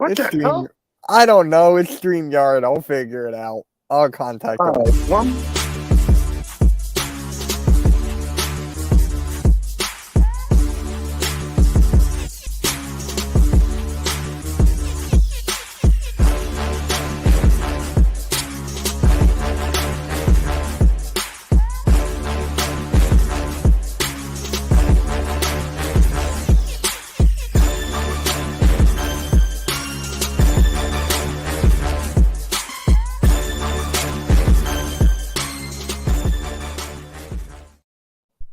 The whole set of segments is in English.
What It's the Stream. hell? I don't know. It's StreamYard. I'll figure it out. I'll contact All them. right. Well,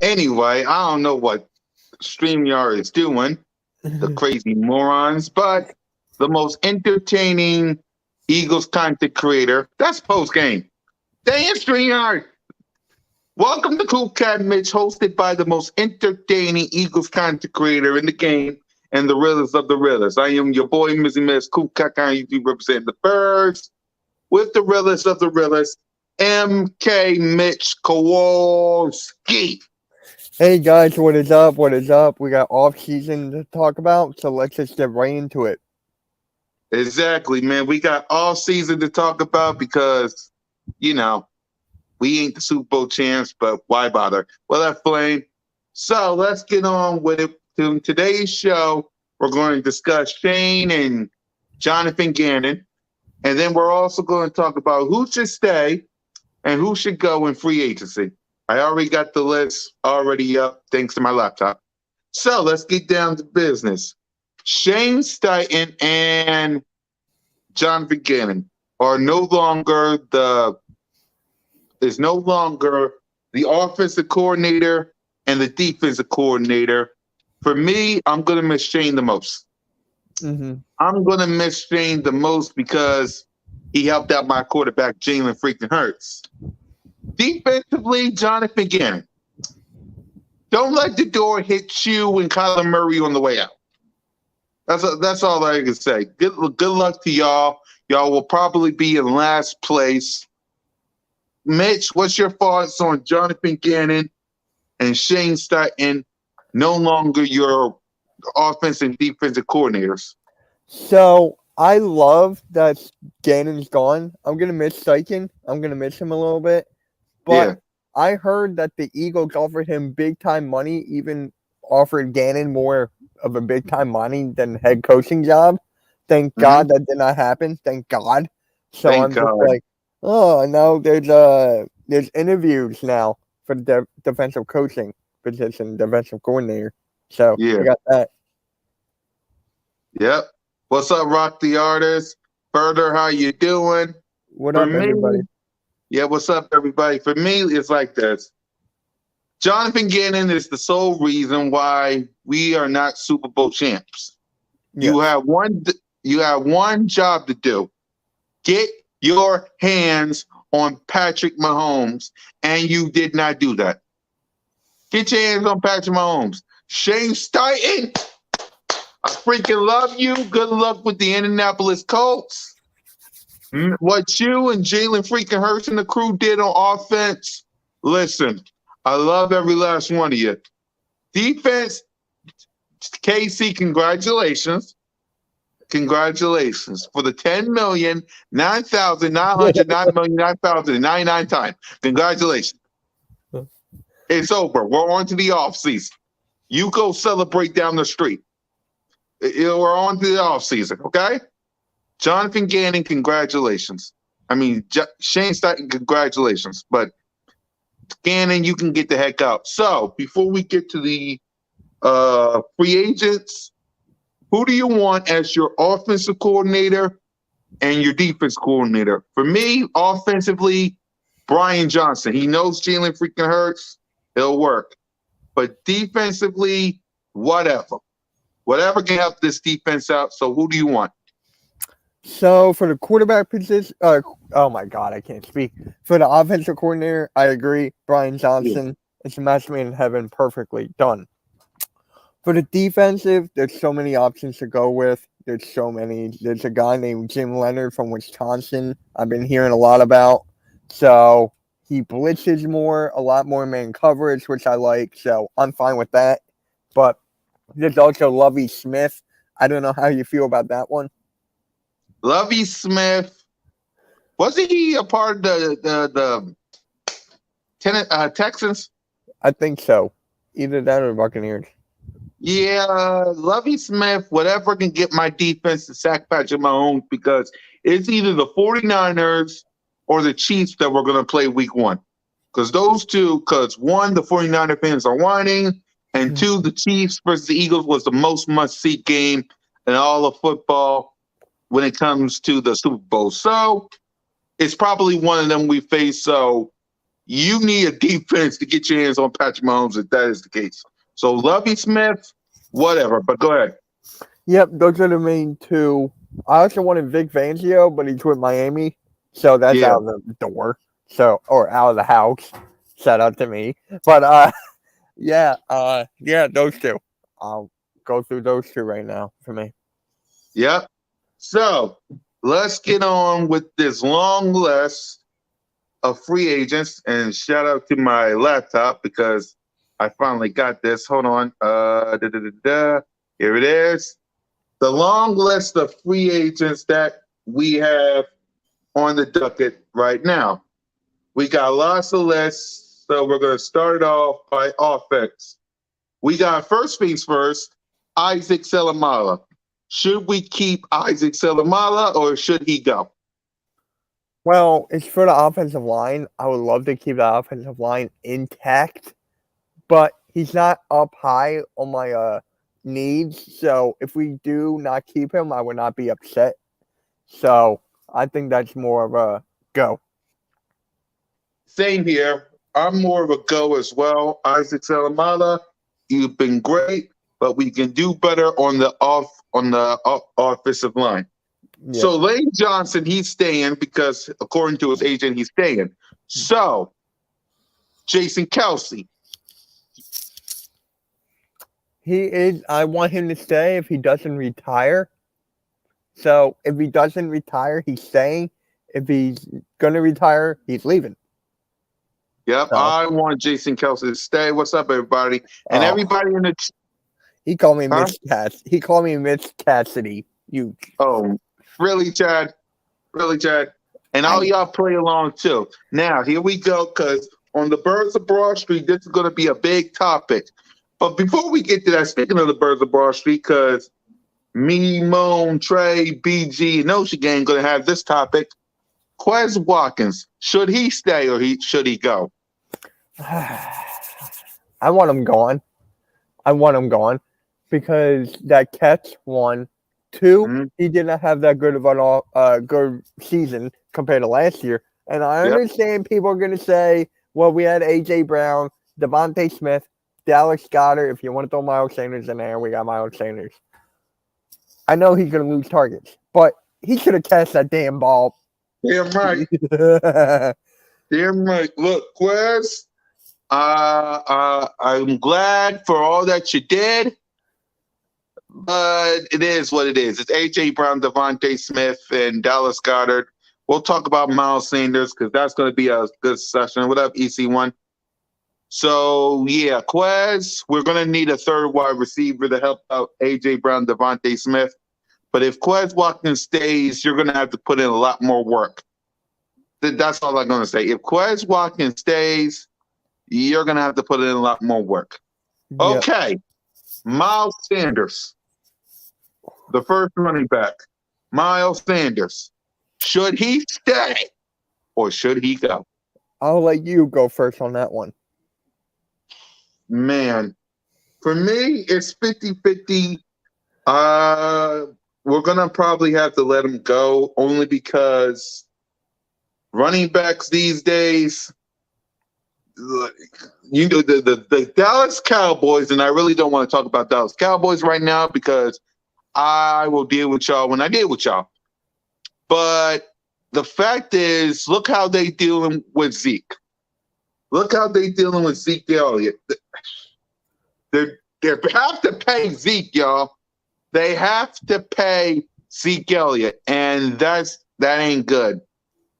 anyway, I don't know what StreamYard is doing, the crazy morons, but the most entertaining Eagles content creator, that's post game. Stay in StreamYard. Welcome to CoolCat-Mitch, hosted by the most entertaining Eagles content creator in the game and the realest of the realest. I am your boy, Mizzy Miss, CoolCat on YouTube, representing the birds with the realest of the realest, MK Mitch Kowalski. Hey guys, what is up? What is up? We got off season to talk about, so let's just get right into it. Exactly, man. We got all season to talk about because, you know, we ain't the Super Bowl champs, but why bother? Well, that flame. So let's get on with it. In today's show, we're going to discuss Shane and Jonathan Gannon. And then we're also going to talk about who should stay and who should go in free agency. I already got the list already up thanks to my laptop. So let's get down to business. Shane Steichen and Jonathan Gannon are no longer the offensive coordinator and the defensive coordinator. For me, I'm going to miss Shane the most. Mm-hmm. I'm going to miss Shane the most because he helped out my quarterback, Jalen freaking Hurts. Defensively, Jonathan Gannon. Don't let the door hit you and Kyler Murray on the way out. That's all I can say. Good luck to y'all. Y'all will probably be in last place. Mitch, what's your thoughts on Jonathan Gannon and Shane Steichen no longer your offense and defensive coordinators? So I love that Gannon's gone. I'm gonna miss Steichen. I'm gonna miss him a little bit. But Yeah. I heard that the Eagles offered him big time money, even offered Gannon more of a big time money than head coaching job. Thank God that did not happen. Thank God. So Thank I'm just God. like, oh no, there's interviews now for the defensive coaching position, defensive coordinator. So Yeah. we got that. Yep. What's up, Rock the Artist? Further, how you doing? What For up, me, everybody? yeah, what's up, everybody? For me, it's like this. Jonathan Gannon is the sole reason why we are not Super Bowl champs. Yes. You have one job to do. Get your hands on Patrick Mahomes, and you did not do that. Get your hands on Patrick Mahomes. Shane Steichen, I freaking love you. Good luck with the Indianapolis Colts. What you and Jalen freaking Hurts and the crew did on offense, listen, I love every last one of you. Defense, KC, congratulations. Congratulations for the 10,009,999,999 times. Congratulations. It's over. We're on to the offseason. You go celebrate down the street. We're on to the offseason, okay? Jonathan Gannon, congratulations. I mean, Shane Steichen, congratulations. But Gannon, you can get the heck out. So before we get to the free agents, who do you want as your offensive coordinator and your defense coordinator? For me, offensively, Brian Johnson. He knows Jalen freaking Hurts. It'll work. But defensively, whatever. Whatever can help this defense out. So who do you want? So for the quarterback position, oh my God, I can't speak. For the offensive coordinator, I agree. Brian Johnson, it's a match made in heaven, perfectly done. For the defensive, there's so many options to go with. There's so many. There's a guy named Jim Leonard from Wisconsin I've been hearing a lot about. So he blitzes more, a lot more man coverage, which I like. So I'm fine with that. But there's also Lovie Smith. I don't know how you feel about that one. Lovey Smith, wasn't he a part of the Texans? I think so. Either that or the Buccaneers. Yeah, Lovey Smith, whatever can get my defense to sack Patrick Mahomes, because it's either the 49ers or the Chiefs that we're going to play week 1. Because one, the 49er fans are whining, and two, the Chiefs versus the Eagles was the most must-see game in all of football when it comes to the Super Bowl. So it's probably one of them we face. So you need a defense to get your hands on Patrick Mahomes if that is the case. So Lovey Smith, whatever, but go ahead. Yep, those are the main two. I also wanted Vic Fangio, but he's with Miami, so that's out of the door. So, or out of the house. Shout out to me. But yeah, those two. I'll go through those two right now for me. Yep. So let's get on with this long list of free agents, and shout out to my laptop because I finally got this. Hold on. Here it is. The long list of free agents that we have on the docket right now. We got lots of lists, so we're going to start off by offense. We got first things first, Isaac Selamala. Should we keep Isaac Selamala or should he go? Well, it's for the offensive line. I would love to keep the offensive line intact, but he's not up high on my needs. So if we do not keep him, I would not be upset. So I think that's more of a go. Same here. I'm more of a go as well. Isaac Selamala, you've been great, but we can do better on the offensive line. Yeah. So Lane Johnson, he's staying because according to his agent, he's staying. So Jason Kelce. He is. I want him to stay if he doesn't retire. So if he doesn't retire, he's staying. If he's going to retire, he's leaving. Yep, so. I want Jason Kelce to stay. What's up, everybody? And everybody in the he called me Mitch Cass. He called me Mitch Cassidy. You. Oh, really, Chad? Really, Chad? And all y'all play along too. Now here we go, because on the Birds of Broad Street, this is going to be a big topic. But before we get to that, speaking of the Birds of Broad Street, because me, Moan, Trey, BG, and Ocean Gang going to have this topic. Quez Watkins, should he stay or should he go? I want him gone. Because that catch, 1. 2, he did not have that good of a good season compared to last year. And I understand people are going to say, well, we had A.J. Brown, Devontae Smith, Dallas Goedert. If you want to throw Miles Sanders in there, we got Miles Sanders. I know he's going to lose targets, but he should have catched that damn ball. Damn right. Damn right. Look, Quez, I'm glad for all that you did, but it is what it is. It's A.J. Brown, Devontae Smith, and Dallas Goedert. We'll talk about Miles Sanders because that's going to be a good session. What up, EC1? So, yeah, Quez, we're going to need a third wide receiver to help out A.J. Brown, Devontae Smith. But if Quez Watkins stays, you're going to have to put in a lot more work. That's all I'm going to say. If Quez Watkins stays, you're going to have to put in a lot more work. Okay. Yep. Miles Sanders, the first running back. Miles Sanders, should he stay or should he go? I'll let you go first on that one. Man, for me, it's 50-50. We're going to probably have to let him go only because running backs these days, you know, the Dallas Cowboys, and I really don't want to talk about Dallas Cowboys right now because I will deal with y'all when I deal with y'all. But the fact is, look how they dealing with Zeke. Look how they dealing with Zeke Elliott. They have to pay Zeke, y'all. They have to pay Zeke Elliott, and that ain't good.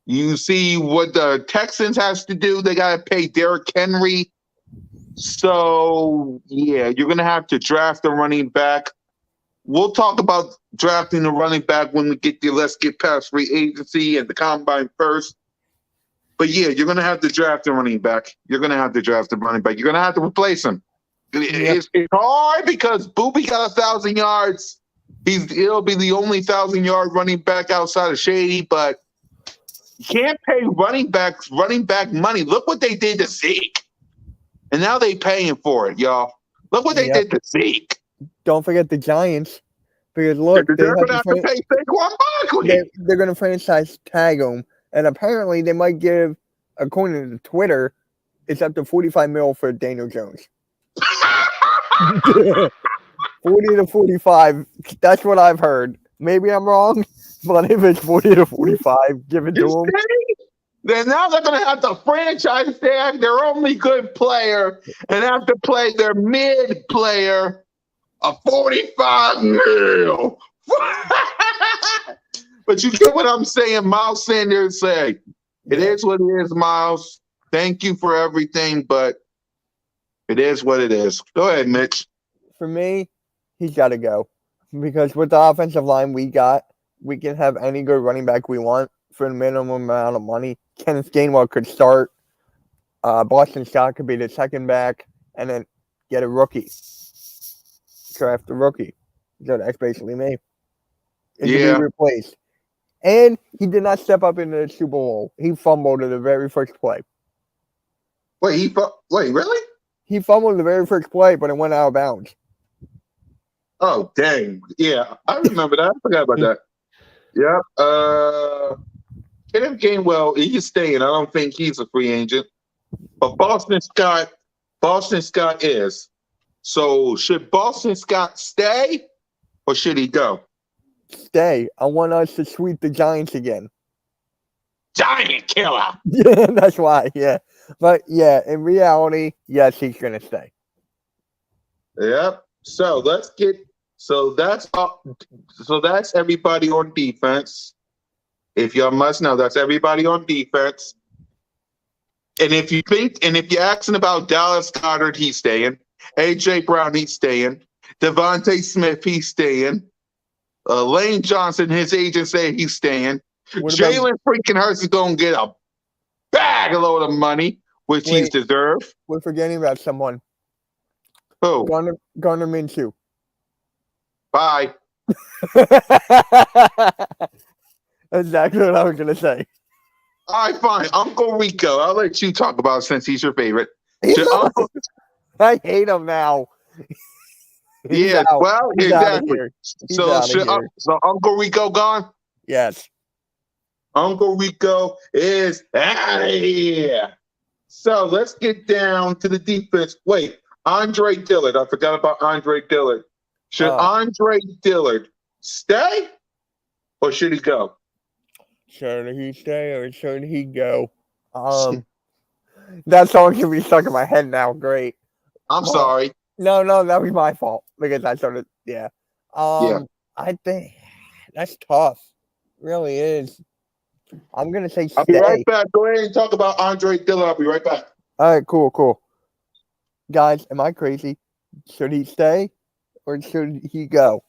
You see what the Texans has to do. They got to pay Derrick Henry. So, yeah, you're going to have to draft a running back. we'll talk about drafting a running back when we get there. Let's get past free agency and the combine first. But yeah, you're gonna have to draft a running back. You're gonna have to draft a running back. You're gonna have to replace him. Yep. It's hard because Booby got 1,000 yards. He'll be the only 1,000-yard running back outside of Shady, but you can't pay running back money. Look what they did to Zeke. And now they paying for it, y'all. Look what they did to Zeke. Don't forget the Giants. Because look, they're going to have to pay Saquon Barkley. They're going to franchise tag him. And apparently they might give, according to Twitter, it's up to $45 million for Daniel Jones. 40 to 45. That's what I've heard. Maybe I'm wrong, but if it's 40 to 45, give it to them. Then now they're going to have to franchise tag their only good player and have to play their mid player a $45 million. But you get what I'm saying. Miles Sanders say, it is what it is, Miles. Thank you for everything, but it is what it is. Go ahead, Mitch. For me, he's got to go. Because with the offensive line we got, we can have any good running back we want for the minimum amount of money. Kenneth Gainwell could start. Boston Scott could be the second back, and then get a rookie. Draft a rookie. So that's basically me. It can be replaced. And he did not step up into the Super Bowl. He fumbled at the very first play. Wait, really? He fumbled the very first play, but it went out of bounds. Oh, dang. Yeah, I remember that. I forgot about that. Yeah. Kenneth Gainwell, he's staying. I don't think he's a free agent. But Boston Scott is. So should Boston Scott stay or should he go? Stay. I want us to sweep the Giants again. Giant killer. Yeah, that's why. Yeah. But yeah, in reality, yes, he's going to stay. Yep. So that's everybody on defense. If you must know, that's everybody on defense. And if you're asking about Dallas Goedert, he's staying. A.J. Brown, he's staying. Devontae Smith, he's staying. Lane Johnson, his agent say he's staying. Jalen freaking Hurts is going to get a bag a load of money, which he's deserved. We're forgetting about someone. Who? Gardner Minshew. Bye. Exactly what I was going to say. All right, fine. Uncle Rico, I'll let you talk about it since he's your favorite. I hate him now. Yeah, well, exactly. So Uncle Rico gone? Yes. Uncle Rico is out of here. So let's get down to the defense. Wait, Andre Dillard. I forgot about Andre Dillard. Should Andre Dillard stay or should he go? Should he stay or should he go? That song should be stuck in my head now. Great. I'm sorry. No, that was my fault because I started. Yeah. I think that's tough. It really is. I'm gonna say stay. I'll be right back. Go ahead and talk about Andre Dillard. I'll be right back. All right, cool. Guys, am I crazy? Should he stay or should he go?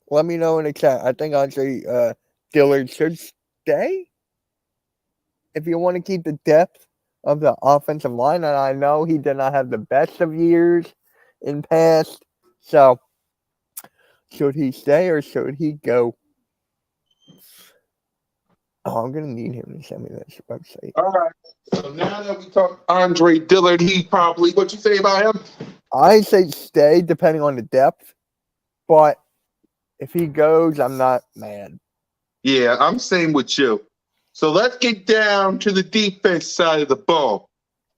Let me know in the chat. I think Andre Dillard should stay. If you want to keep the depth of the offensive line, and I know he did not have the best of years in past. So, should he stay or should he go? Oh, I'm gonna need him to send me that website. All right. So now that we talk Andre Dillard, he probably what you say about him? I say stay depending on the depth, but if he goes, I'm not mad. Yeah, I'm same with you. So let's get down to the defense side of the ball.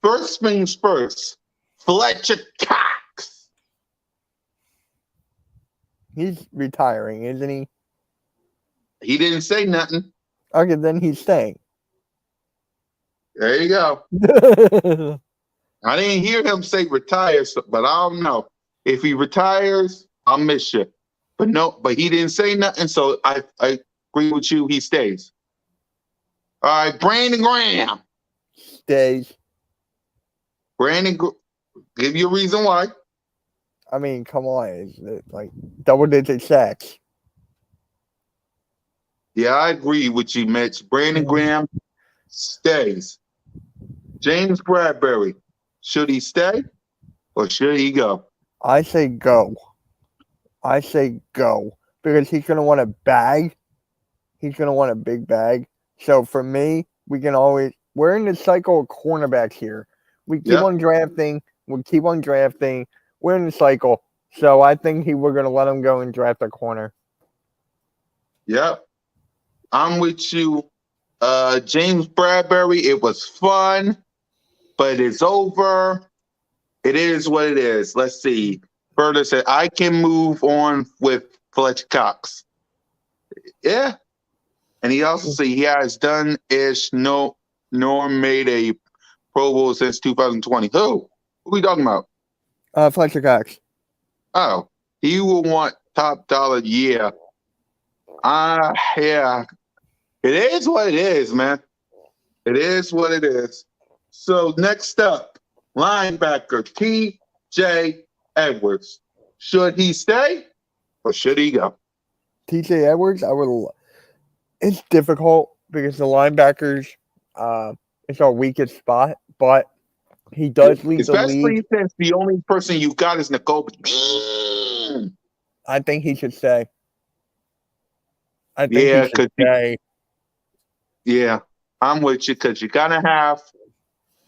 First things first, Fletcher Cox. He's retiring, isn't he? He didn't say nothing. Okay, then he's staying. There you go. I didn't hear him say retire, but I don't know. If he retires, I'll miss you. But he didn't say nothing, so I agree with you. He stays. All right, Brandon Graham. Stays. Brandon, give you a reason why. I mean, come on, it's like double-digit sacks. Yeah, I agree with you, Mitch. Brandon Graham stays. James Bradbury, should he stay or should he go? I say go. I say go because he's gonna want a bag. He's gonna want a big bag. So for me, we're in the cycle of cornerbacks here. We keep Yeah, on drafting. We keep on drafting. We're in the cycle. So I think we're gonna let him go and draft a corner. yeah. I'm with you. James Bradbury, it was fun, but it's over. It is what it is. Let's see. Further said, I can move on with Fletcher Cox. Yeah. And he also said he has done ish nor made a Pro Bowl since 2020. Who? Who are we talking about? Fletcher Cox. Oh, he will want top dollar. Yeah. Yeah. It is what it is, man. It is what it is. So next up, linebacker T.J. Edwards. Should he stay or should he go? T.J. Edwards. It's difficult because the linebackers, it's our weakest spot, but he does lead the Especially league. since the only person you got is N'Kobe. I think he should stay. I think Yeah, he should stay. Yeah, I'm with you because you're gonna have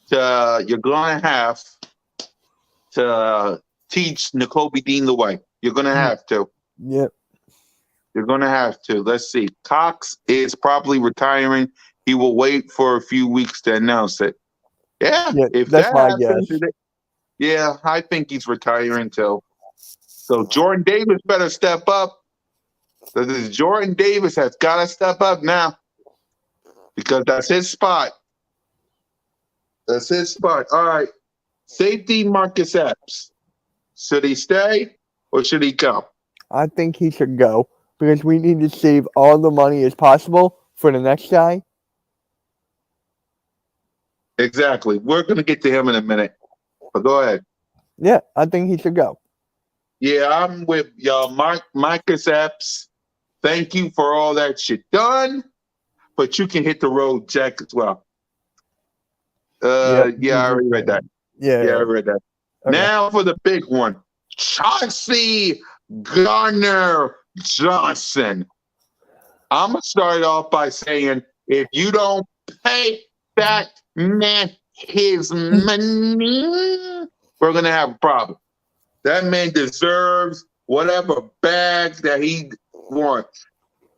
to teach N'Kobe Dean the way. You're gonna have to. Yep. You're gonna have to. Let's see. Cox is probably retiring. He will wait for a few weeks to announce it. Yeah, if that's that my happens, guess. yeah, I think he's retiring too. So Jordan Davis better step up. So this Jordan Davis has got to step up now because that's his spot. That's his spot. All right. Safety Marcus Epps. Should he stay or should he go? I think he should go because we need to save all the money as possible for the next guy. Exactly. We're going to get to him in a minute. But go ahead. Yeah, I think he should go. Yeah, I'm with y'all. Marcus Epps, thank you for all that you done, but you can hit the road, Jack, as well. Yeah, I already read that. Yeah, I read that. Okay. Now for the big one. Chauncey Gardner-Johnson. I'm going to start off by saying if you don't pay that man his money, we're going to have a problem. That man deserves whatever bag that he wants.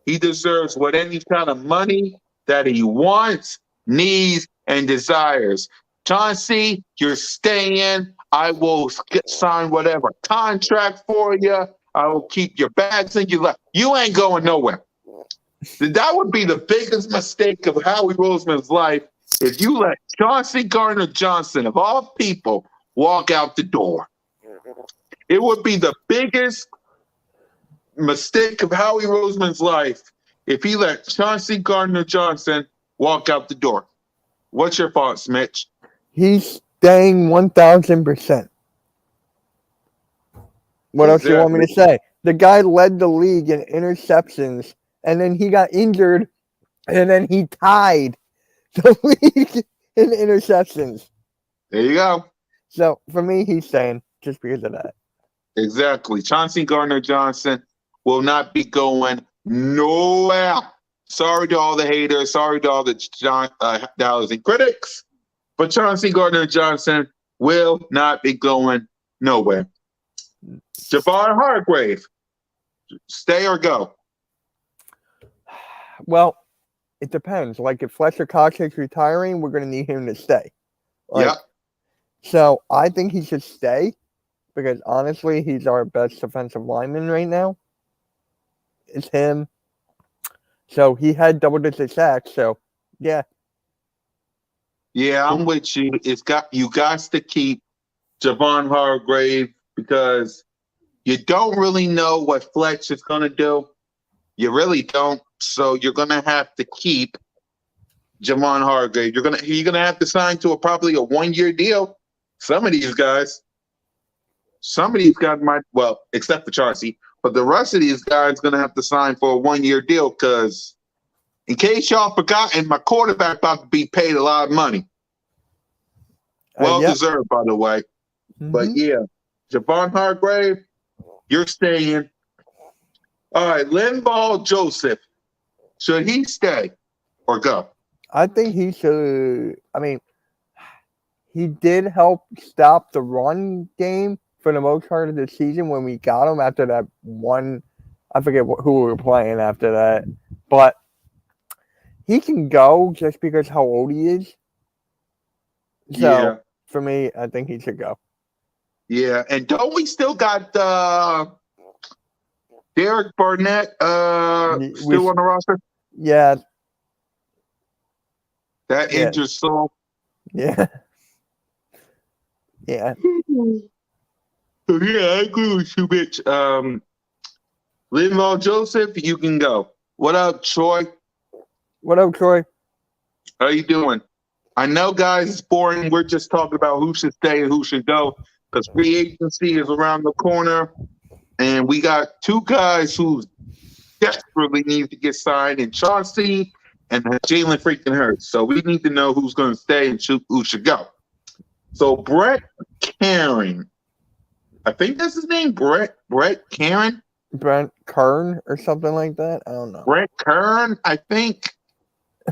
He deserves any kind of money that he wants, needs, and desires. Chauncey, you're staying. I will sign whatever contract for you. I will keep your bags in your lap. You ain't going nowhere. That would be the biggest mistake of Howie Roseman's life if you let Chauncey Gardner-Johnson, of all people, walk out the door. It would be the biggest mistake of Howie Roseman's life if he let Chauncey Gardner-Johnson walk out the door. What's your thoughts, Mitch? He's staying 1,000%. What else do you want me to say? The guy led the league in interceptions, and then he got injured, and then he tied the league in interceptions. There you go. So, for me, he's staying just because of that. Exactly. Chauncey Gardner-Johnson will not be going nowhere. Sorry to all the haters. Sorry to all the Dallas and critics. But Chauncey Gardner-Johnson will not be going nowhere. Javon Hargrave, stay or go? Well, it depends. Like, if Fletcher Cox is retiring, we're going to need him to stay. Yeah. So, I think he should stay. Because honestly, he's our best defensive lineman right now. It's him. So he had double-digit sacks. So, yeah. Yeah, I'm with you. You got to keep Javon Hargrave because you don't really know what Fletch is going to do. You really don't. So you're going to have to keep Javon Hargrave. You're going to have to sign to probably a 1-year deal. Some of these guys. some of these guys except for Chauncey, but the rest of these guys going to have to sign for a 1-year deal because, in case y'all forgotten, my quarterback about to be paid a lot of money. Well deserved, by the way. Mm-hmm. But yeah, Javon Hargrave, you're staying. All right, Linval Joseph, should he stay or go? I think he should. I mean, he did help stop the run game for the most part of the season when we got him after that one. I forget who we were playing after that, but he can go just because how old he is. So for me, I think he should go. Yeah, and don't we still got Derek Barnett still on the roster? Yeah. That injured soul. Yeah. Yeah. Yeah, I agree with you, bitch. Linval Joseph, you can go. What up, Troy? What up, Troy? How you doing? I know, guys, it's boring. We're just talking about who should stay and who should go because free agency is around the corner, and we got two guys who desperately need to get signed in Chauncey and Jalen freaking Hurts. So we need to know who's going to stay and who should go. So Brett Karen, I think that's his name, Brett Karen? Brent Kern or something like that? I don't know. Brett Kern, I think.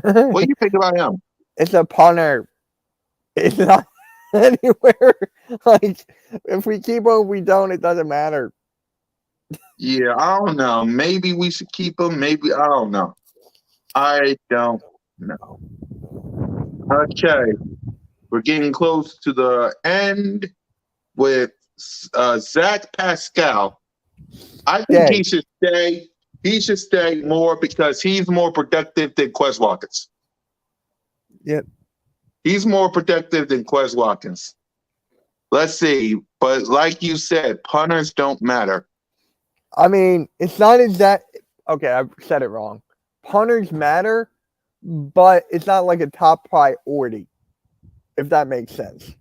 What do you think about him? It's a punter. It's not anywhere. Like, if we keep him, we don't. It doesn't matter. Yeah, I don't know. Maybe we should keep him. Maybe, I don't know. I don't know. Okay. We're getting close to the end with Zach Pascal. I think he should stay. He should stay more because he's more productive than Quez Watkins. Yep. He's more productive than Quez Watkins. Let's see. But like you said, punters don't matter. I mean, it's not exact. Okay, I said it wrong. Punters matter, but it's not like a top priority, if that makes sense.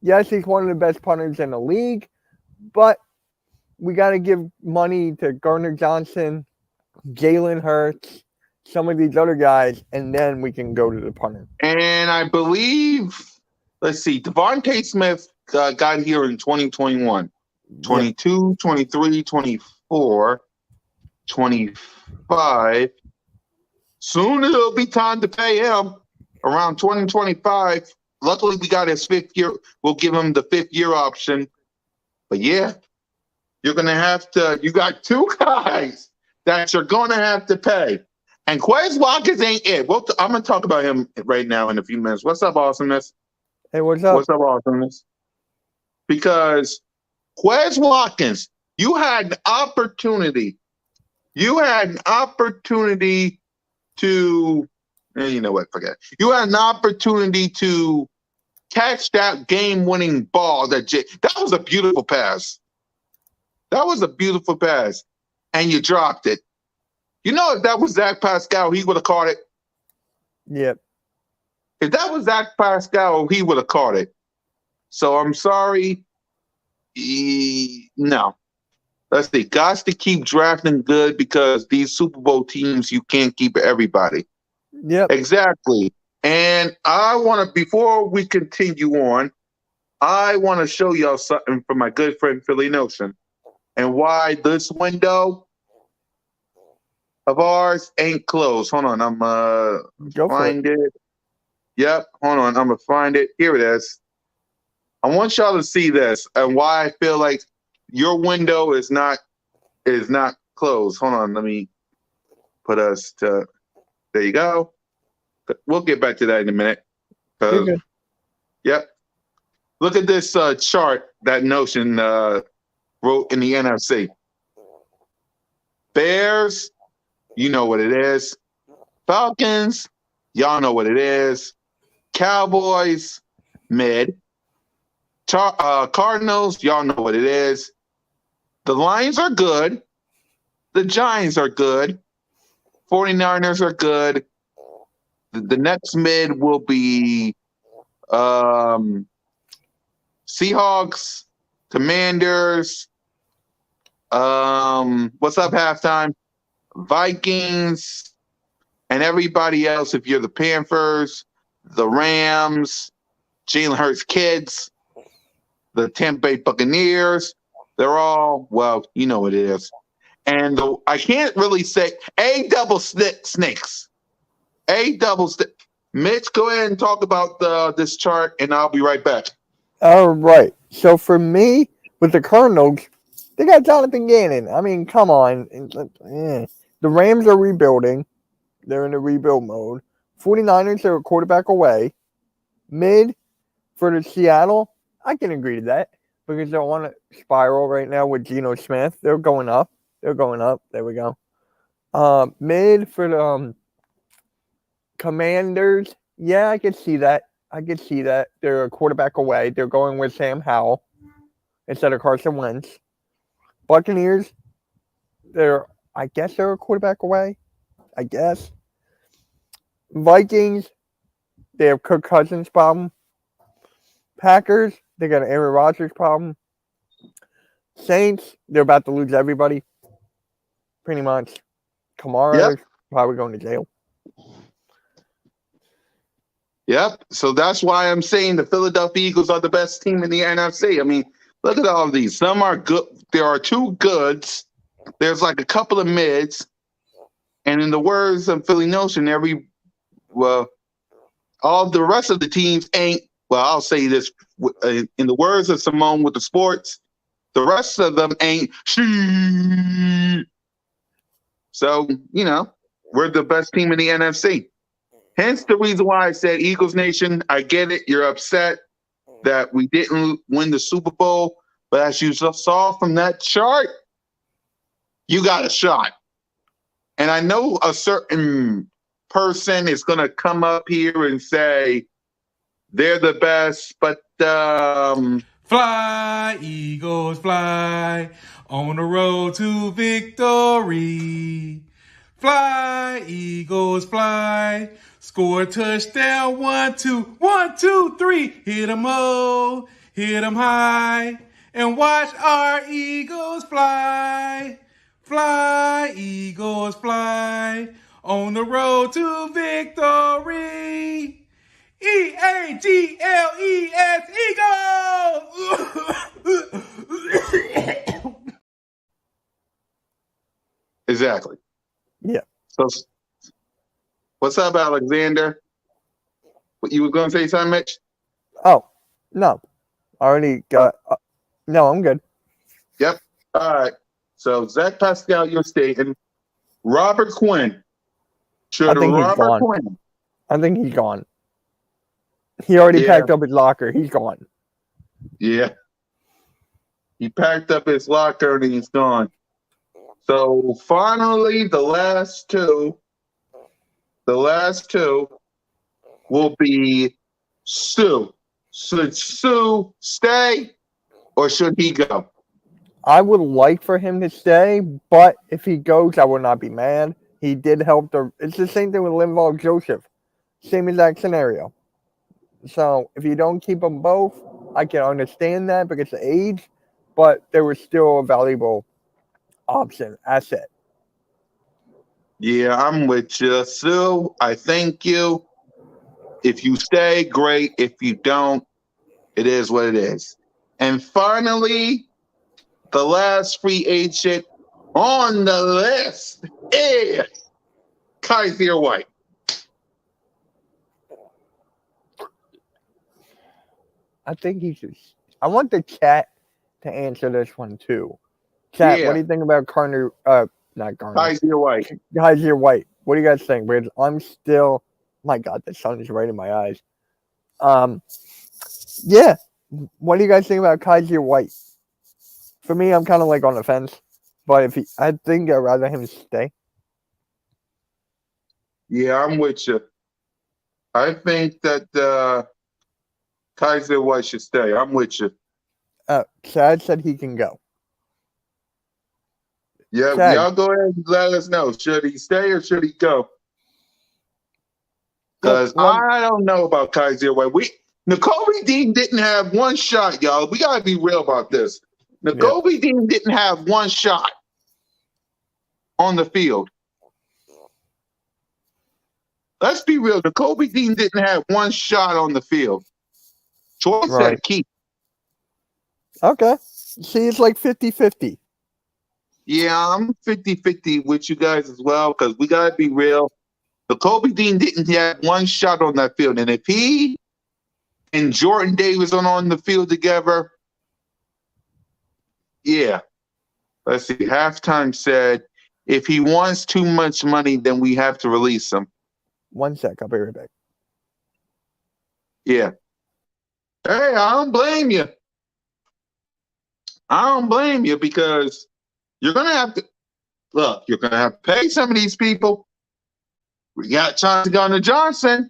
Yes, he's one of the best punters in the league, but we got to give money to Gardner Johnson, Jalen Hurts, some of these other guys, and then we can go to the punter. And I believe, let's see, Devontae Smith got here in 2021. 22, 23, 24, 25. Soon it'll be time to pay him around 2025. Luckily, we got his 5th year. We'll give him the 5th year option. But yeah, you're going to have to, you got two guys that you're going to have to pay. And Quez Watkins ain't it. I'm going to talk about him right now in a few minutes. What's up, Awesomeness? Hey, what's up? What's up, Awesomeness? Because Quez Watkins, you had an opportunity. You had an opportunity to, you know what, forget it. You had an opportunity to catch that game-winning ball. That was a beautiful pass. That was a beautiful pass. And you dropped it. You know, if that was Zach Pascal, he would have caught it. Yep. If that was Zach Pascal, he would have caught it. So I'm sorry. No. Let's see. Got to keep drafting good because these Super Bowl teams, you can't keep everybody. Yep. Exactly. And I want to, before we continue on, I want to show y'all something from my good friend Philly Notion and why this window of ours ain't closed. Hold on. I'm find it. Yep. Hold on. I'm going to find it. Here it is. I want y'all to see this and why I feel like your window is not closed. Hold on, let me put us to. There you go. We'll get back to that in a minute. Yep. Look at this chart that Notion wrote in the NFC. Bears, you know what it is. Falcons, y'all know what it is. Cowboys, mid. Cardinals, y'all know what it is. The Lions are good. The Giants are good. 49ers are good. The next mid will be Seahawks, Commanders. What's up, halftime? Vikings, and everybody else. If you're the Panthers, the Rams, Jalen Hurts kids, the Tampa Bay Buccaneers, they're all, well, you know what it is. And I can't really say A double snakes. A double stick. Mitch, go ahead and talk about this chart, and I'll be right back. All right. So for me, with the Cardinals, they got Jonathan Gannon. I mean, come on. The Rams are rebuilding. They're in a rebuild mode. 49ers are a quarterback away. Mid for the Seattle, I can agree to that because they want to spiral right now with Geno Smith. They're going up. They're going up. There we go. Mid for the Commanders. Yeah, I can see that. They're a quarterback away. They're going with Sam Howell instead of Carson Wentz. Buccaneers, I guess they're a quarterback away. I guess. Vikings, they have Kirk Cousins problem. Packers, they got an Aaron Rodgers problem. Saints, they're about to lose everybody. Pretty much. Kamara is probably going to jail. Yep. So that's why I'm saying the Philadelphia Eagles are the best team in the NFC. I mean, look at all of these. Some are good. There are two goods. There's like a couple of mids. And in the words of Philly Notion, all the rest of the teams ain't, well, I'll say this. In the words of Simone with the sports, the rest of them ain't shit. So, we're the best team in the NFC. Hence the reason why I said Eagles Nation, I get it. You're upset that we didn't win the Super Bowl. But as you saw from that chart, you got a shot. And I know a certain person is going to come up here and say they're the best, but fly, Eagles, fly on the road to victory. Fly, Eagles, fly. Score a touchdown, 1, 2, 1, 2, 3. Hit 'em low, hit 'em high, and watch our Eagles fly. Fly, Eagles, fly on the road to victory. EAGLES, Eagles! Exactly. Yeah. So, what's up, Alexander? What you were going to say, something, Mitch? Oh, no. I already got. No, I'm good. Yep. All right. So, Zach Pascal, you're stating Robert Quinn. I think he's gone. I think he's gone. He already packed up his locker. He's gone. Yeah. He packed up his locker and he's gone. So finally, the last two will be Sue. Should Sue stay or should he go? I would like for him to stay, but if he goes, I would not be mad. He did help it's the same thing with Linval Joseph. Same exact scenario. So if you don't keep them both, I can understand that because of age, but they were still a valuable asset. Yeah, I'm with you. Sue, I thank you. If you stay, great. If you don't, it is what it is. And finally, the last free agent on the list is Kaiser White. I think I want the chat to answer this one too. Chat, what do you think about Kaiser White? Kaiser White. What do you guys think? Because I'm still, my God, the sun is right in my eyes. Yeah. What do you guys think about Kaiser White? For me, I'm kind of like on the fence, but I think I'd rather him stay. Yeah, I'm with you. I think that Kaiser White should stay. I'm with you. Chad said he can go. Yeah, Chad, y'all go ahead and let us know. Should he stay or should he go? Because I don't know about Kaiser White. N'Kobe Dean didn't have one shot, y'all. We gotta be real about this. N'Kobe Dean didn't have one shot on the field. Let's be real. N'Kobe Dean didn't have one shot on the field. Troy said keep. Okay. See, it's like 50-50. Yeah, I'm 50-50 with you guys as well, because we gotta be real. N'Kobe Dean didn't have one shot on that field. And if he and Jordan Davis are on the field together, yeah. Let's see. Halftime said, if he wants too much money, then we have to release him. 1 sec. I'll be right back. Yeah. Hey, I don't blame you. I don't blame you, because you're going to have to, look, you're going to have to pay some of these people. We got Chauncey Gardner-Johnson.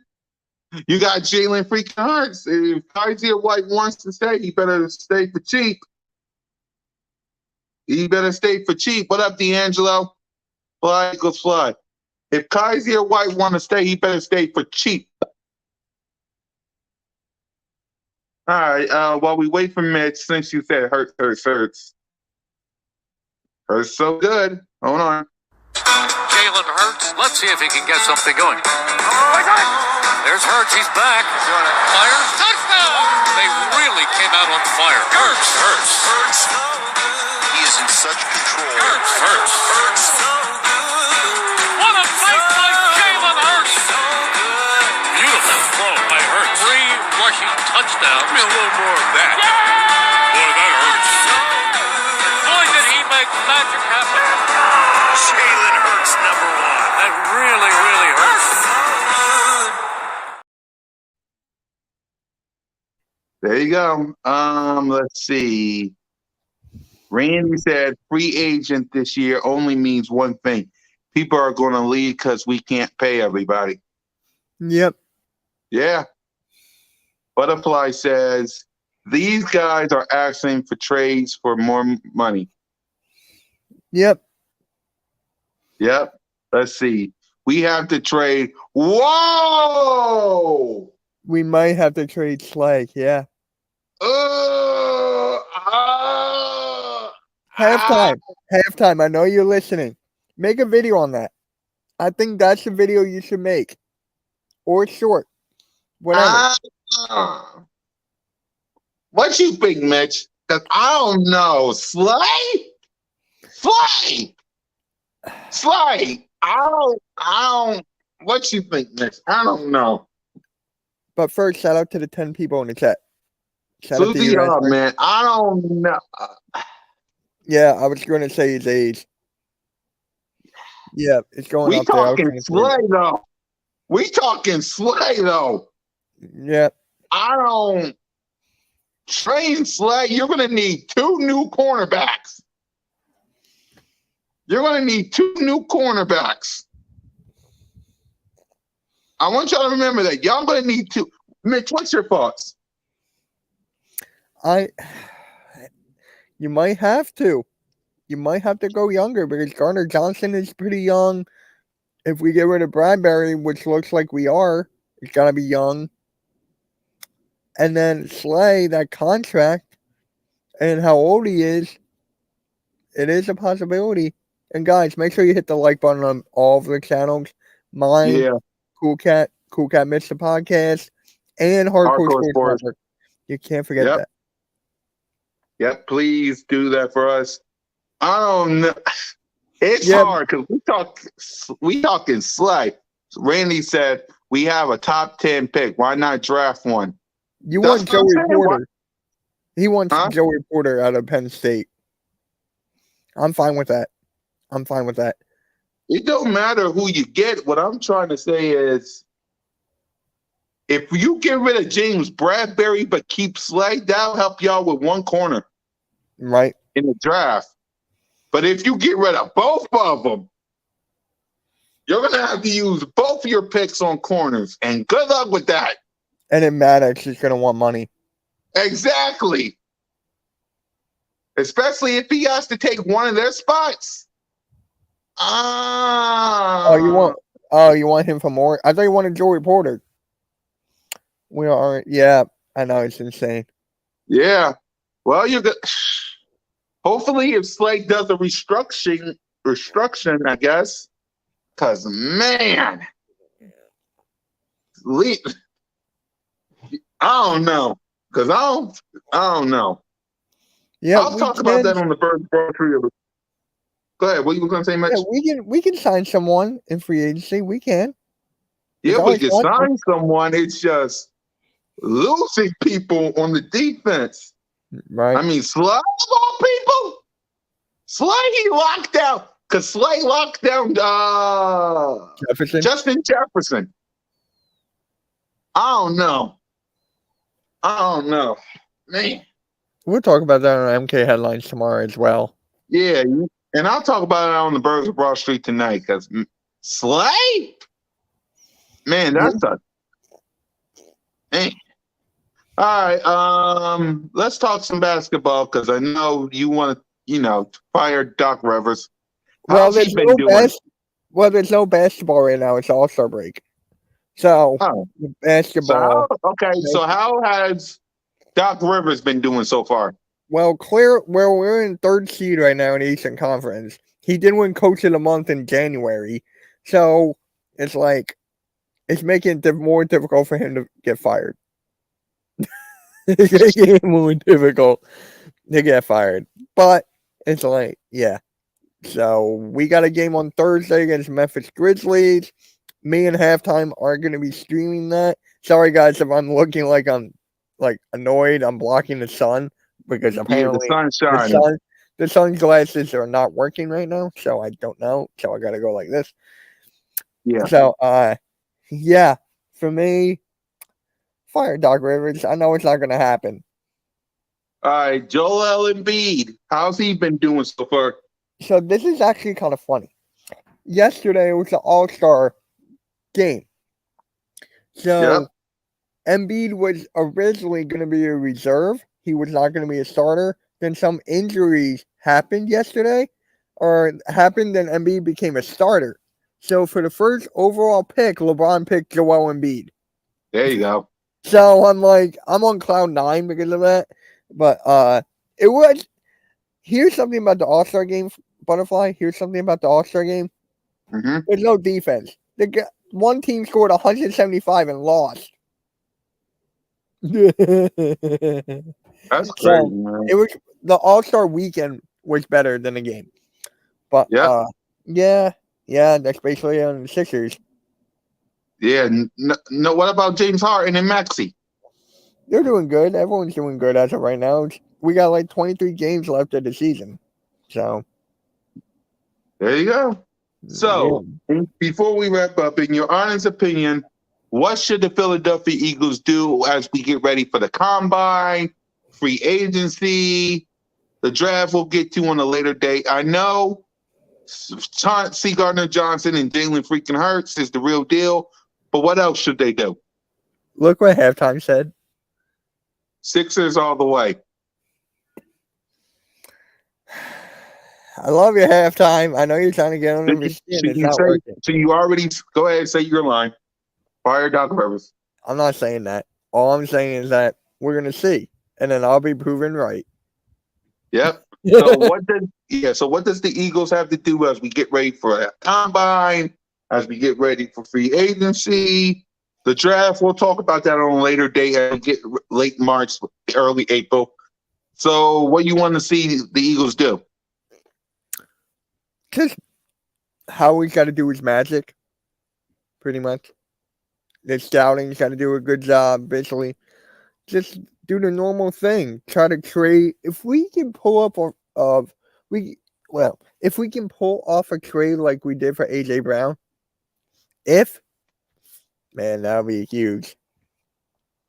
You got Jalen freaking Hurts. If Kaiser White wants to stay, he better stay for cheap. He better stay for cheap. What up, D'Angelo? Fly, Eagles fly. If Kaiser White want to stay, he better stay for cheap. All right, while we wait for Mitch, since you said Hurts. Hurts so good. Hold on. Jalen Hurts. Let's see if he can get something going. There's Hurts. He's back. Fires. Touchdown. They really came out on fire. Hurts. He is in such control. Hurts. What a play by Jalen Hurts. Beautiful throw by Hurts. 3 rushing touchdowns. Give me a little more of that. Boy, that hurts. Boy, did he make magic happen. Jalen Hurts, number 1. That really, really hurts. There you go. Let's see. Randy said free agent this year only means one thing. People are going to leave because we can't pay everybody. Yep. Yeah. Butterfly says these guys are asking for trades for more money. Yep. Let's see. We have to trade. Whoa! We might have to trade Slay. Yeah. Halftime. I know you're listening. Make a video on that. I think that's the video you should make. Or short. Whatever. What you think, Mitch? Because I don't know. Slay. I don't. What you think, Mitch? I don't know. But first, shout out to the 10 people in the chat. Shout out to Susie, you, man. I don't know. Yeah, I was going to say his age. Yeah, it's going up there. We talking Slay, though. Yeah. I don't train Slay. You're going to need 2 new cornerbacks. I want y'all to remember that. Y'all going to need 2. Mitch, what's your thoughts? You might have to. You might have to go younger because Gardner-Johnson is pretty young. If we get rid of Bradbury, which looks like we are, it's got to be young. And then Slay, that contract, and how old he is, it is a possibility. And guys, make sure you hit the like button on all of the channels. Mine, CoolCat-Mitch the podcast, and Hardcore Sports Network. You can't forget that. Yep, please do that for us. I don't know. It's hard because we talking Slay. Randy said we have a top 10 pick. Why not draft one? You want Joey Porter. He wants Joey Porter out of Penn State. I'm fine with that. It don't matter who you get. What I'm trying to say is if you get rid of James Bradbury but keep Slay, that'll help y'all with 1 corner. Right. In the draft. But if you get rid of both of them, you're going to have to use both of your picks on corners. And good luck with that. And then Maddox is going to want money. Exactly. Especially if he has to take one of their spots. You want him for more? I thought you wanted Joey Porter. Yeah. I know it's insane. Yeah. Well, you're good. Hopefully, if Slade does a restructuring, I guess, because man, le- I don't know, because I don't know. Yeah, I'll talk about that on the Birds Broadtree. Go ahead. What you going to say, Mitch? Yeah, we can sign someone in free agency. We can. Yeah, It's we always can fun. sign someone. It's just losing people on the defense. Right. I mean, Slay of all people. Slay he locked down because Slay locked down Jefferson. Justin Jefferson. I don't know. Man. We'll talk about that on MK headlines tomorrow as well. Yeah, and I'll talk about it on the Birds of Broad Street tonight because Slay, man, that's a man. All right, let's talk some basketball because I know you want to, fire Doc Rivers. How's he been doing? There's no basketball right now. It's All-Star break. So basketball. So how has Doc Rivers been doing so far? Well, we're in third seed right now in the Eastern Conference. He did win Coach of the Month in January, so it's like it's making it more difficult for him to get fired. It's making it more difficult to get fired, but it's like, yeah. So we got a game on Thursday against Memphis Grizzlies. Me and Halftime are going to be streaming that. Sorry, guys, if I'm looking like I'm annoyed. I'm blocking the sun because apparently the sunglasses are not working right now. So I don't know. So I got to go like this. Yeah. So, yeah, for me, fire Doc Rivers. I know it's not going to happen. All right, Joel Embiid. How's he been doing so far? So this is actually kind of funny. Yesterday was the All-Star game. So Embiid was originally going to be a reserve. He was not going to be a starter. Then some injuries happened yesterday, and Embiid became a starter. So for the first overall pick, LeBron picked Joel Embiid. There you go. So I'm on cloud 9 because of that. But it was. Here's something about the All-Star game, Butterfly. Here's something about the All-Star game. Mm-hmm. There's no defense. One team scored 175 and lost. That's crazy, man. It was the All-Star weekend was better than the game. But yeah, that's basically on the Sixers. Yeah, no. What about James Harden and Maxey? They're doing good. Everyone's doing good as of right now. We got like 23 games left of the season. So there you go. So before we wrap up, in your honest opinion, what should the Philadelphia Eagles do as we get ready for the combine, free agency, the draft we'll get to on a later date? I know C. Gardner Johnson and Jalen freaking Hurts is the real deal, but what else should they do? Look what Halftime said. Sixers all the way. I love your Halftime. I know you're trying to get on the skin. It's not working. So you already go ahead and say your line. Fire Doc Rivers. I'm not saying that. All I'm saying is that we're gonna see, and then I'll be proven right. Yep. So what does the Eagles have to do as we get ready for a combine, as we get ready for free agency, the draft? We'll talk about that on a later date as we get late March, early April. So what you want to see the Eagles do? Just how we got to do his magic, pretty much. The scouting's got to do a good job, basically. Just do the normal thing. Try to trade. If we can pull up if we can pull off a trade like we did for AJ Brown, man, that'll be huge.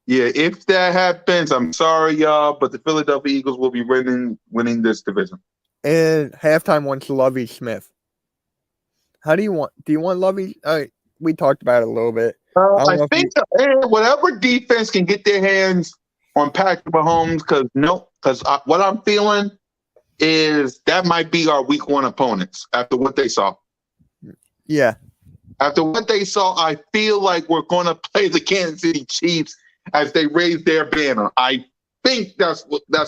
Yeah, if that happens, I'm sorry, y'all, but the Philadelphia Eagles will be winning this division. And Halftime wants Lovie Smith. How do you want? Do you want Lovie? We talked about it a little bit. I think whatever defense can get their hands on Patrick Mahomes, because what I'm feeling is that might be our week 1 opponents after what they saw. Yeah. After what they saw, I feel like we're going to play the Kansas City Chiefs as they raise their banner. I think that's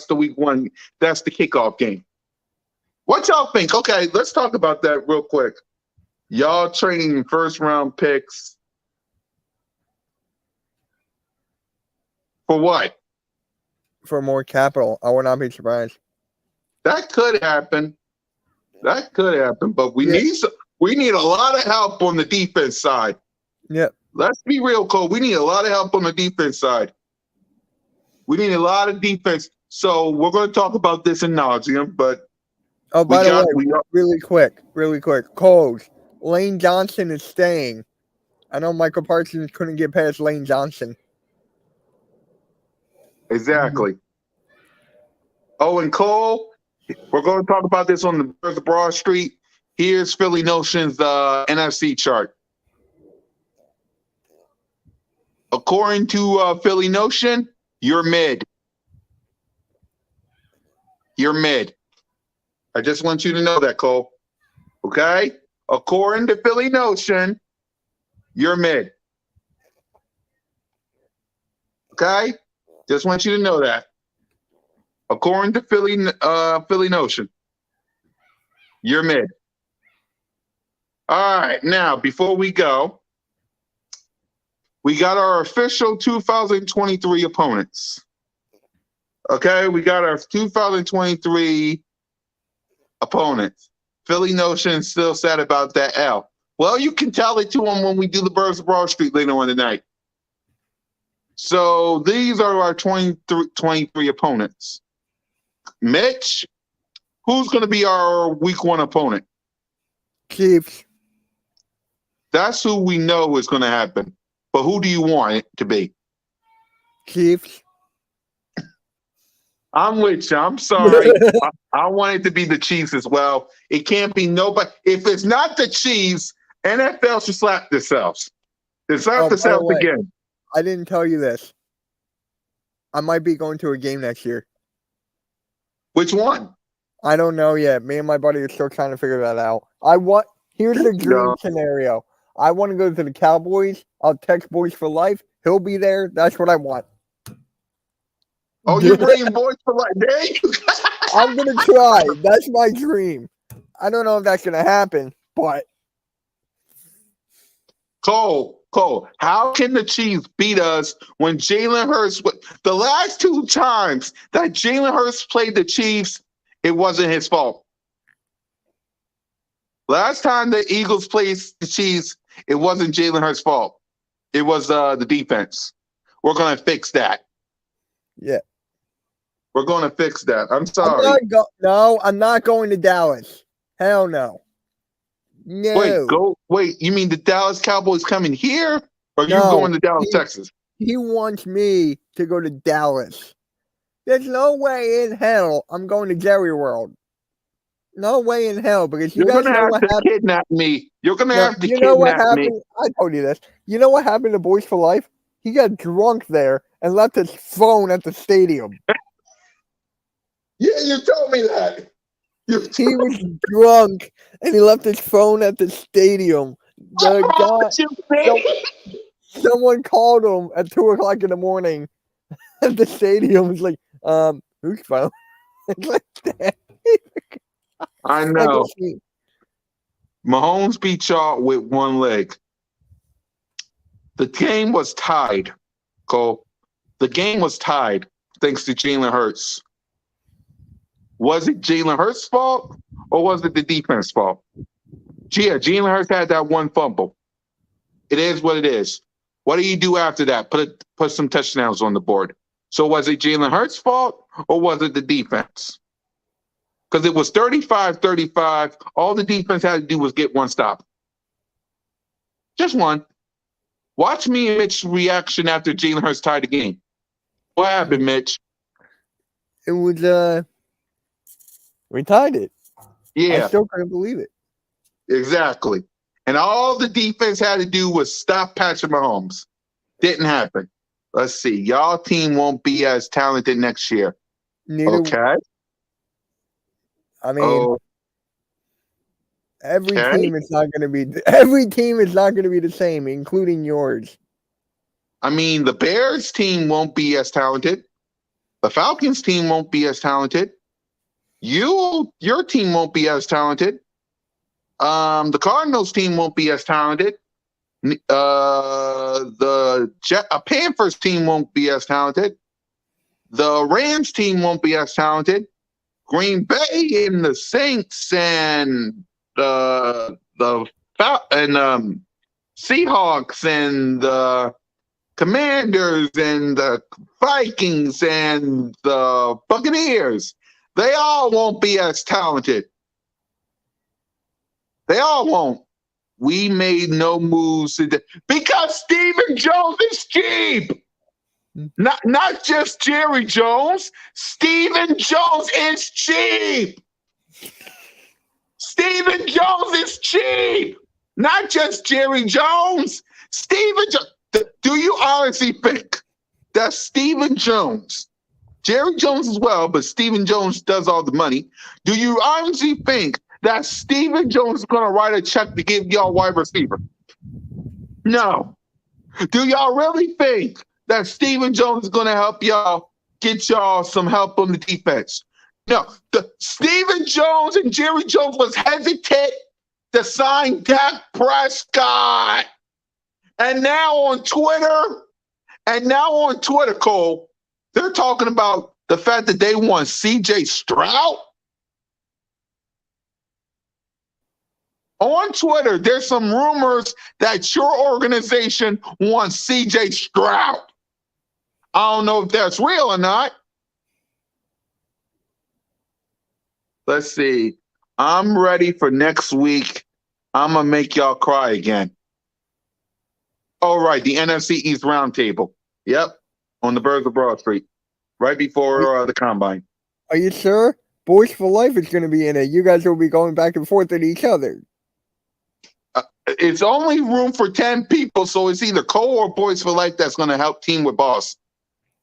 the week one. That's the kickoff game. What y'all think? Okay, let's talk about that real quick. Y'all trading first round picks for what? For more capital. I would not be surprised. That could happen. But we need a lot of help on the defense side. Yep. Let's be real, Cole. We need a lot of help on the defense side. We need a lot of defense. So we're going to talk about this in nauseum, but by the way, really quick. Coles, Lane Johnson is staying. I know Michael Parsons couldn't get past Lane Johnson. Exactly. Oh, and Cole, we're going to talk about this on the Birds of Broad Street. Here's Philly Notion's NFC chart. According to Philly Notion, you're mid. You're mid. I just want you to know that, Cole. Okay? According to Philly Notion, you're mid. Okay? Just want you to know that. According to Philly Notion, you're mid. All right. Now, before we go, we got our official 2023 opponents. Okay? We got our 2023 opponents. Philly Notion still sad about that L. Well, you can tell it to them when we do the Birds of Broad Street later on tonight. So these are our 23 opponents. Mitch, who's going to be our week one opponent? Chiefs. That's who we know is going to happen. But who do you want it to be? Chiefs. I'm with you. I'm sorry. I want it to be the Chiefs as well. It can't be nobody. If it's not the Chiefs, NFL should slap themselves. They slap themselves again. I didn't tell you this. I might be going to a game next year. Which one? I don't know yet. Me and my buddy are still trying to figure that out. Here's the dream scenario. I want to go to the Cowboys. I'll text Boys for Life. He'll be there. That's what I want. Oh, you're bringing Boys for Life. There you go. I'm going to try. That's my dream. I don't know if that's going to happen, but. Cole, how can the Chiefs beat us when Jalen Hurts, the last two times that Jalen Hurts played the Chiefs, it wasn't his fault. Last time the Eagles played the Chiefs, it wasn't Jalen Hurts' fault. It was the defense. We're going to fix that. Yeah. We're going to fix that. I'm sorry. I'm not going to Dallas. Hell no. No. Wait, you mean the Dallas Cowboys coming here? Or you going to Dallas, Texas? He wants me to go to Dallas. There's no way in hell I'm going to Jerry World. No way in hell, because you're going to have to kidnap me. You're going to have to kidnap me. I told you this. You know what happened to Boys for Life? He got drunk there and left his phone at the stadium. Yeah, you told me that. He was drunk and he left his phone at the stadium. Someone called him at 2:00 in the morning at the stadium. He's like, whose phone? It's like that. I know. Mahomes beat y'all with one leg. The game was tied, Cole. The game was tied thanks to Jalen Hurts. Was it Jalen Hurts' fault or was it the defense fault? Yeah, Jalen Hurts had that one fumble. It is what it is. What do you do after that? Put some touchdowns on the board. So was it Jalen Hurts' fault or was it the defense? Because it was 35-35. All the defense had to do was get one stop. Just one. Watch me and Mitch's reaction after Jalen Hurts tied the game. What happened, Mitch? It was, we tied it. Yeah. I still couldn't believe it. Exactly. And all the defense had to do was stop Patrick Mahomes. Didn't happen. Let's see. Y'all team won't be as talented next year. Okay. I mean, every team is not going to be the same, including yours. I mean, the Bears team won't be as talented. The Falcons team won't be as talented. Your team won't be as talented. The Cardinals team won't be as talented. The Panthers team won't be as talented. The Rams team won't be as talented. Green Bay and the Saints and the Seahawks and the Commanders and the Vikings and the Buccaneers, they all won't be as talented. They all won't. We made no moves today because Stephen Jones is cheap. Not just Jerry Jones. Stephen Jones is cheap. Stephen Jones is cheap. Not just Jerry Jones. Stephen Jones. Do you honestly think that Stephen Jones, Jerry Jones as well, but Stephen Jones does all the money. Do you honestly think that Stephen Jones is going to write a check to give y'all wide receiver? No. Do y'all really think that Stephen Jones is going to help y'all get y'all some help on the defense? No. Stephen Jones and Jerry Jones was hesitant to sign Dak Prescott. And now on Twitter, Cole, they're talking about the fact that they want C.J. Stroud. On Twitter, there's some rumors that your organization wants C.J. Stroud. I don't know if that's real or not. Let's see. I'm ready for next week. I'm going to make y'all cry again. Oh, right, the NFC East Roundtable. Yep, on the Birds of Broad Street, right before the Combine. Are you sure? Boys for Life is going to be in it. You guys will be going back and forth at each other. It's only room for 10 people, so it's either Cole or Boys for Life that's going to help team with Boss.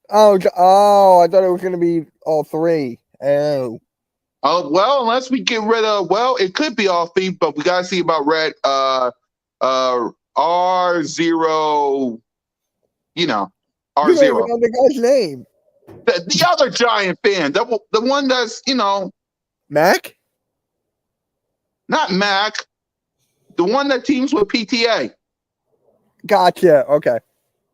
Oh, I thought it was going to be all three. Oh. Well, unless we get rid of, well, it could be all three, but we got to see about Red, R0, You don't R0. even know the guy's name. The other Giant fan, the one that's, Mac? not Mac, the one that teams with PTA. Gotcha. Okay.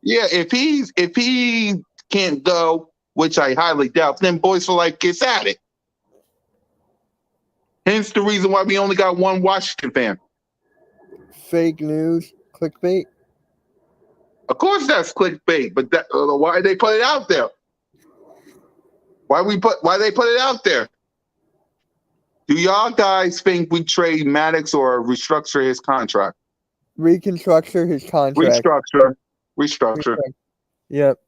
Yeah, if he can't go, which I highly doubt, then Boys for Life gets at it. Hence the reason why we only got one Washington fan. Fake news. Clickbait. Of course that's clickbait, but why they put it out there? Why they put it out there? Do y'all guys think we trade Maddox or restructure his contract? Reconstructure his contract. Restructure. Yep.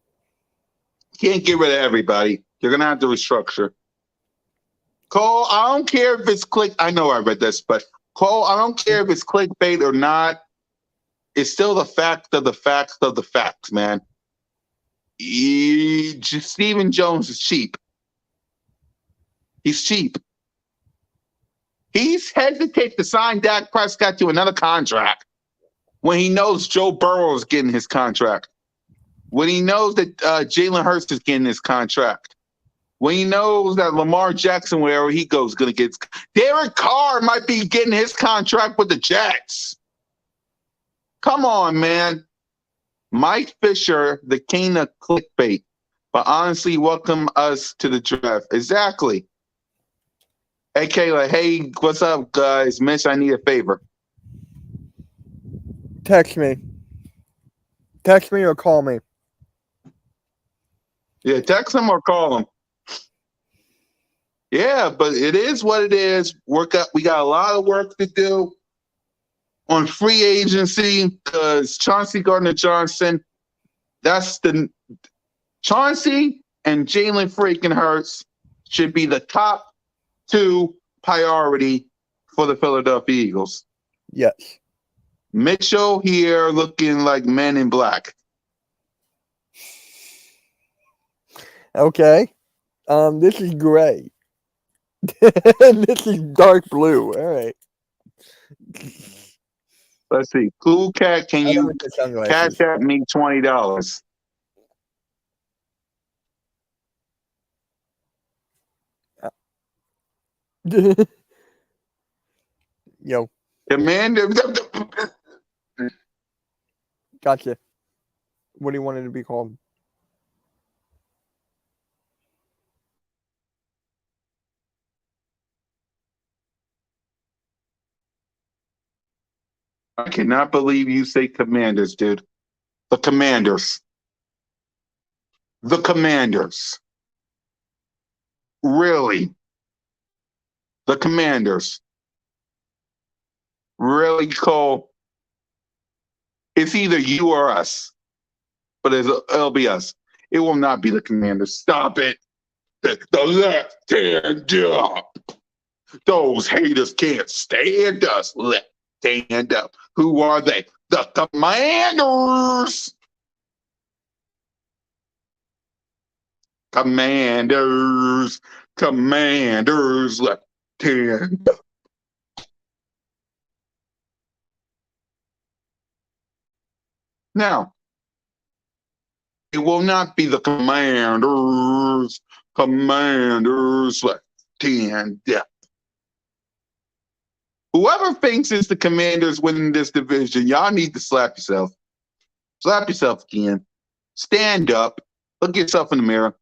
Can't get rid of everybody. You're gonna have to restructure. Cole, I don't care if it's I know I read this, but Cole, I don't care if it's clickbait or not. It's still the fact of the facts of the facts, man. Stephen Jones is cheap. He's cheap. He's hesitant to sign Dak Prescott to another contract when he knows Joe Burrow is getting his contract. When he knows that Jalen Hurts is getting his contract. When he knows that Lamar Jackson, wherever he goes, is going to get Derek Carr might be getting his contract with the Jets. Come on, man. Mike Fisher, the king of clickbait. But honestly, welcome us to the draft. Exactly. Hey, Kayla. Hey, what's up, guys? Mitch, I need a favor. Text me. Text me or call me. Yeah, text him or call him. Yeah, but it is what it is. We got a lot of work to do on free agency because Chauncey Gardner-Johnson, Chauncey and Jalen freaking Hurts should be the top 2 priority for the Philadelphia Eagles. Yes. Mitchell here looking like Men in Black. Okay. This is gray. This is dark blue. All right. Let's see. Cool Cat, can you cash at me $20? Yo, Commander. gotcha. What do you want it to be called? I cannot believe you say Commanders, dude. The Commanders. The Commanders. Really? The Commanders. Really, Cole? It's either you or us, but it'll be us. It will not be the Commanders. Stop it. The left hand up. Those haters can't stand us. Left hand up. Who are they? The Commanders. Commanders. Commanders. Left hand up. Now, it will not be the Commanders. Commanders. Left hand up. Whoever thinks it's the Commanders winning this division, y'all need to slap yourself. Slap yourself again. Stand up. Look yourself in the mirror.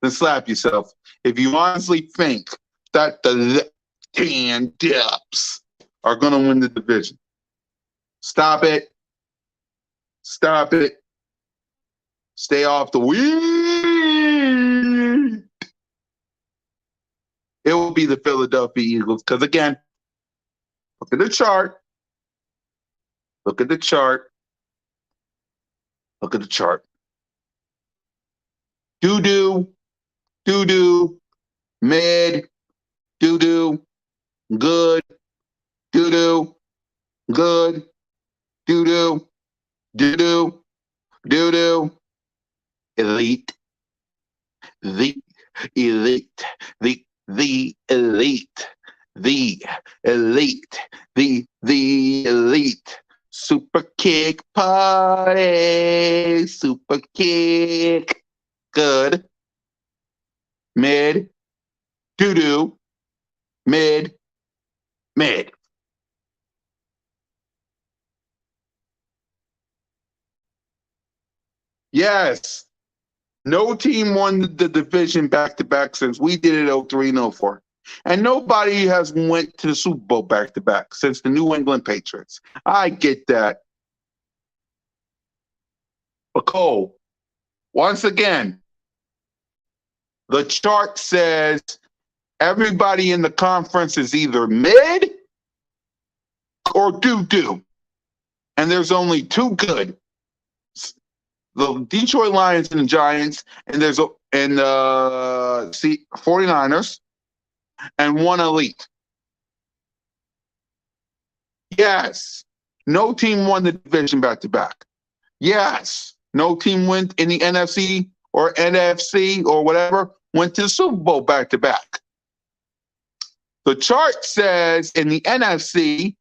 Then slap yourself. If you honestly think that the left-hand Deps are going to win the division, stop it. Stop it. Stay off the weed. It will be the Philadelphia Eagles. Because again, look at the chart. Look at the chart. Look at the chart. Doo-doo. Doo-doo. Mid. Doo-doo. Good. Doo-doo. Good. Doo-doo. Doo-doo. Doo-doo. Elite. The elite. The elite. The elite. The elite. Super kick party. Super kick. Good. Mid. Doo-doo. Mid. Mid. Yes. No team won the division back-to-back since we did it 03 and 04. And nobody has went to the Super Bowl back-to-back since the New England Patriots. I get that. But Cole, once again, the chart says everybody in the conference is either mid or doo-doo. And there's only two good. The Detroit Lions and the Giants, and there's 49ers, and one elite. Yes, no team won the division back to back. Yes, no team went in the NFC or NFC or whatever went to the Super Bowl back to back. The chart says in the NFC,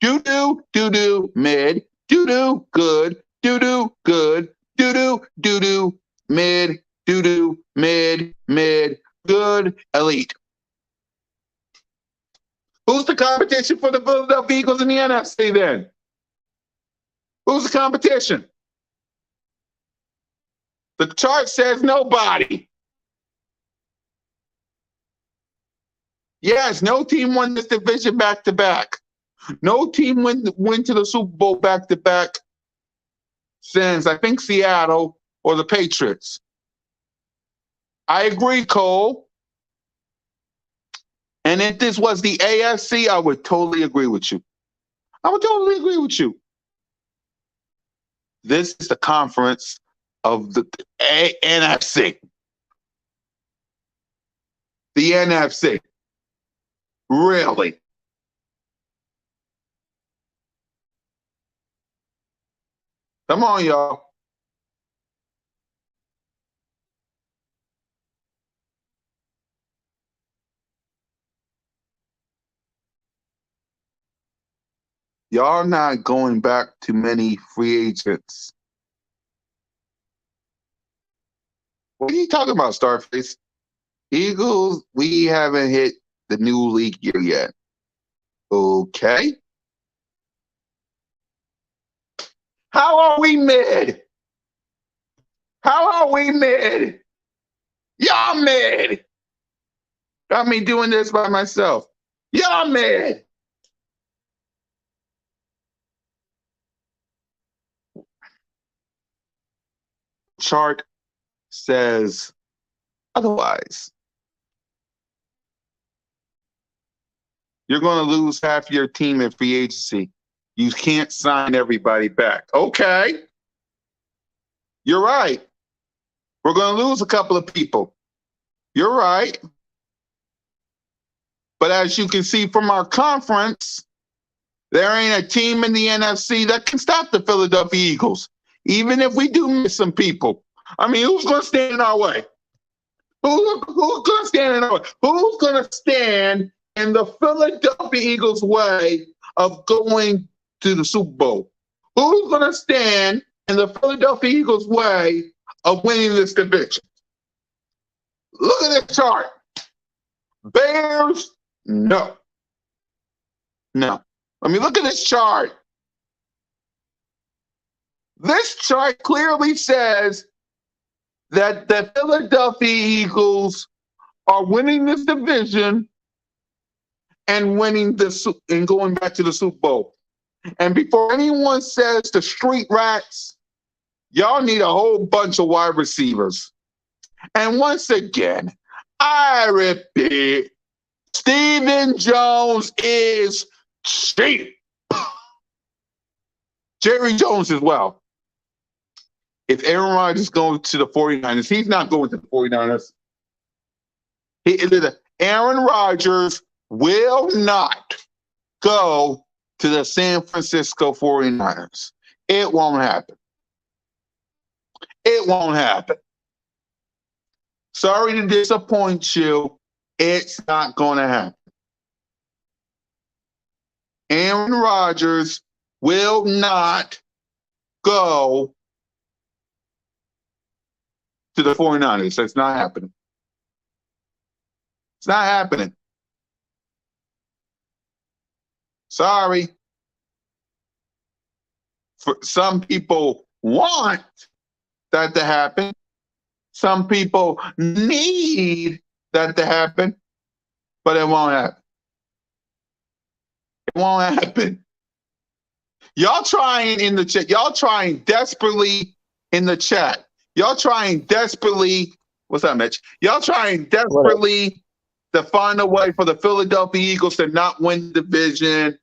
doo-doo, doo-doo, mid, doo-doo, good, doo-doo, good, doo-doo, doo-doo, mid, doo-doo, mid, good, elite. Who's the competition for the Philadelphia Eagles in the NFC then? Who's the competition? The chart says nobody. Yes, no team won this division back to back. No team went to the Super Bowl back to back since, I think, Seattle or the Patriots. I agree, Cole. And if this was the AFC, I would totally agree with you. I would totally agree with you. This is the conference of the NFC. The NFC. Really? Come on, y'all. Y'all not going back to many free agents. What are you talking about, Starface? Eagles, we haven't hit the new league year yet. Okay. How are we mid? How are we mid? Y'all mid. Got me doing this by myself. Y'all mid. Chart says otherwise. You're going to lose half your team in free agency. You can't sign everybody back. Okay. You're right. We're going to lose a couple of people. You're right. But as you can see from our conference, there ain't a team in the NFC that can stop the Philadelphia Eagles, even if we do miss some people. I mean, who's going to stand in our way? Who's going to stand in our way? Who's going to stand in the Philadelphia Eagles' way of going to the Super Bowl? Who's going to stand in the Philadelphia Eagles' way of winning this division? Look at this chart. Bears, no. No. I mean, look at this chart. This chart clearly says that the Philadelphia Eagles are winning this division and winning and going back to the Super Bowl. And before anyone says the street rats, y'all need a whole bunch of wide receivers. And once again, I repeat, Stephen Jones is cheap. Jerry Jones as well. If Aaron Rodgers is going to the 49ers, he's not going to the 49ers. Aaron Rodgers will not go to the San Francisco 49ers. It won't happen. It won't happen. Sorry to disappoint you. It's not going to happen. Aaron Rodgers will not go to the 49ers. That's not happening. It's not happening. Sorry. For some people want that to happen. Some people need that to happen, but it won't happen. It won't happen. Y'all trying in the chat. Y'all trying desperately in the chat. Y'all trying desperately. What's up, Mitch? Y'all trying desperately to find a way for the Philadelphia Eagles to not win the division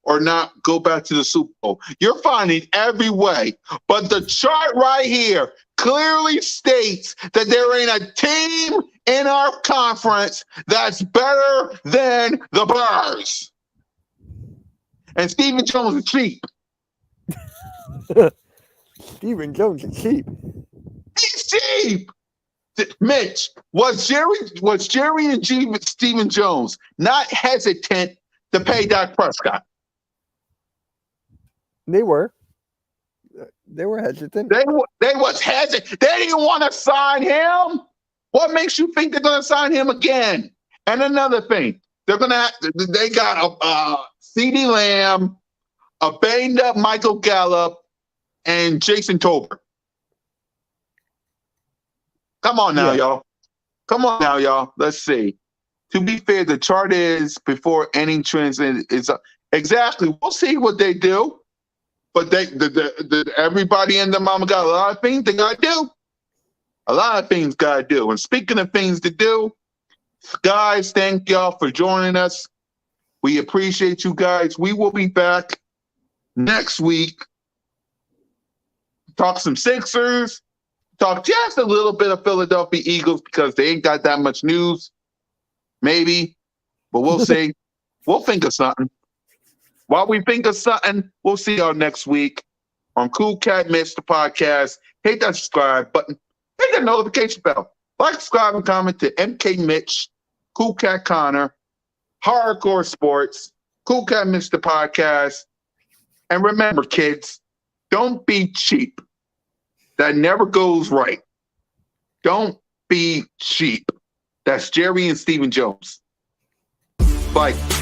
or not go back to the Super Bowl. You're finding every way. But the chart right here clearly states that there ain't a team in our conference that's better than the Bears. And Stephen Jones is cheap. Stephen Jones is cheap. He's cheap. Mitch, was Jerry and Stephen Jones not hesitant to pay Dak Prescott? They were. They were hesitant. They was hesitant. They didn't want to sign him. What makes you think they're going to sign him again? And another thing, they got a CeeDee Lamb, a banged up Michael Gallup, and Jason Tolbert. Come on now, y'all. Come on now, y'all. Let's see. To be fair, the chart is before any trends is exactly. We'll see what they do. But everybody in the mama got a lot of things they got to do. A lot of things got to do. And speaking of things to do, guys, thank y'all for joining us. We appreciate you guys. We will be back next week. Talk some Sixers. Talk just a little bit of Philadelphia Eagles because they ain't got that much news. Maybe. But we'll see. We'll think of something. While we think of something, we'll see y'all next week on CoolCat-Mitch, the podcast. Hit that subscribe button. Hit that notification bell. Like, subscribe, and comment to MK Mitch, Cool Cat Connor, Hardcore Sports, CoolCat-Mitch, the podcast. And remember, kids, don't be cheap. That never goes right. Don't be cheap. That's Jerry and Stephen Jones. Bye.